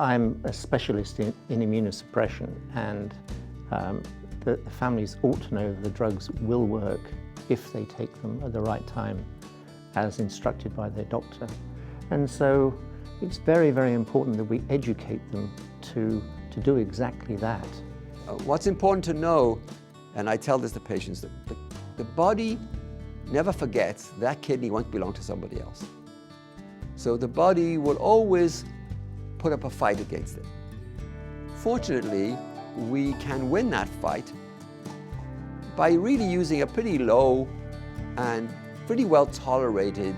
I'm a specialist in immunosuppression, and the families ought to know the drugs will work if they take them at the right time, as instructed by their doctor. And so it's very, very important that we educate them to do exactly that. What's important to know, and I tell this to patients, that the body never forgets that kidney once belonged to somebody else. So the body will always put up a fight against it. Fortunately, we can win that fight by really using a pretty low and pretty well tolerated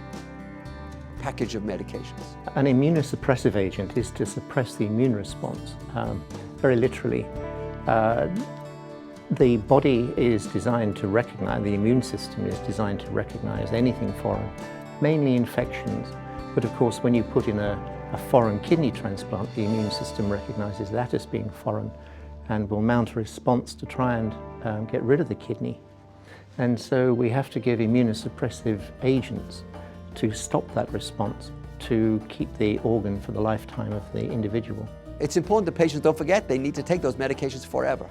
package of medications. An immunosuppressive agent is to suppress the immune response, very literally. The body is designed to recognize, the immune system is designed to recognize anything foreign, mainly infections. But of course, when you put in a foreign kidney transplant, the immune system recognizes that as being foreign and will mount a response to try and get rid of the kidney. And so we have to give immunosuppressive agents to stop that response, to keep the organ for the lifetime of the individual. It's important that patients don't forget they need to take those medications forever.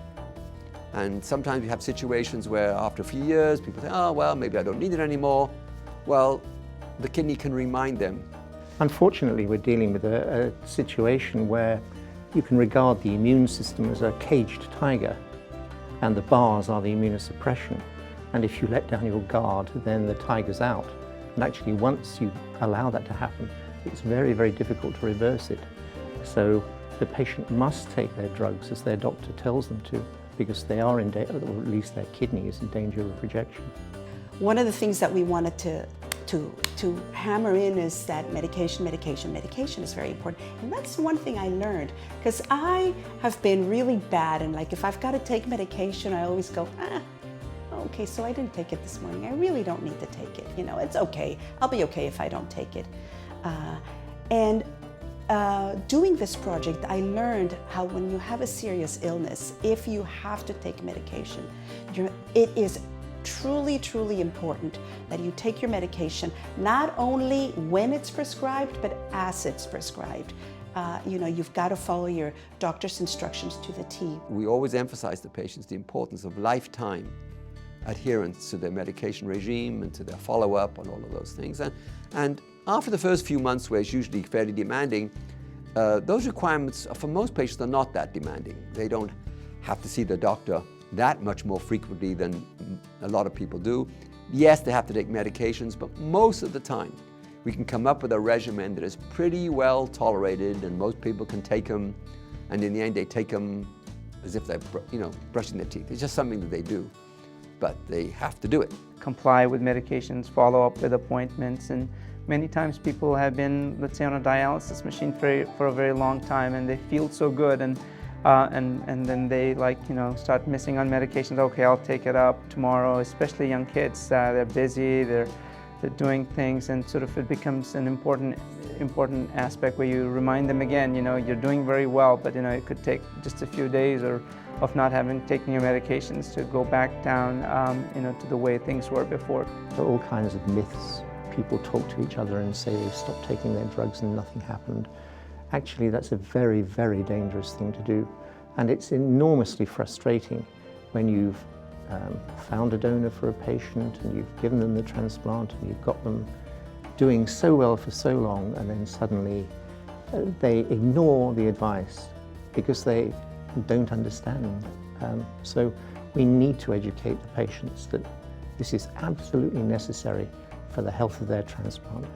And sometimes we have situations where after a few years, people say, oh, well, maybe I don't need it anymore. Well, the kidney can remind them. Unfortunately, we're dealing with a situation where you can regard the immune system as a caged tiger, and the bars are the immunosuppression. And if you let down your guard, then the tiger's out. And actually, once you allow that to happen, it's very, very difficult to reverse it. So the patient must take their drugs as their doctor tells them to, because they are in danger, or at least their kidney is in danger of rejection. One of the things that we wanted to hammer in is that medication is very important. And that's one thing I learned, because I have been really bad, and like if I've got to take medication, I always go, okay, so I didn't take it this morning. I really don't need to take it. You know, it's okay. I'll be okay if I don't take it. Doing this project, I learned how when you have a serious illness, if you have to take medication, it is truly, truly important that you take your medication, not only when it's prescribed, but as it's prescribed. You know, you've got to follow your doctor's instructions to the T. We always emphasize to patients the importance of lifetime adherence to their medication regime and to their follow-up and all of those things. And after the first few months, where it's usually fairly demanding, those requirements for most patients are not that demanding. They don't have to see the doctor that much more frequently than a lot of people do. Yes, they have to take medications, but most of the time we can come up with a regimen that is pretty well tolerated, and most people can take them, and in the end they take them as if they're brushing their teeth. It's just something that they do, but they have to do it. Comply with medications, follow up with appointments, and many times people have been, let's say, on a dialysis machine for a very long time, and they feel so good, and then they start missing on medications. Okay, I'll take it up tomorrow. Especially young kids, they're busy, they're doing things, and sort of it becomes an important aspect where you remind them again, you're doing very well, but it could take just a few days of not having taken your medications to go back down to the way things were before. There are all kinds of myths. People talk to each other and say they've stopped taking their drugs and nothing happened. Actually, that's a very, very dangerous thing to do. And it's enormously frustrating when you've found a donor for a patient and you've given them the transplant and you've got them doing so well for so long, and then suddenly they ignore the advice because they don't understand. So we need to educate the patients that this is absolutely necessary for the health of their transplant.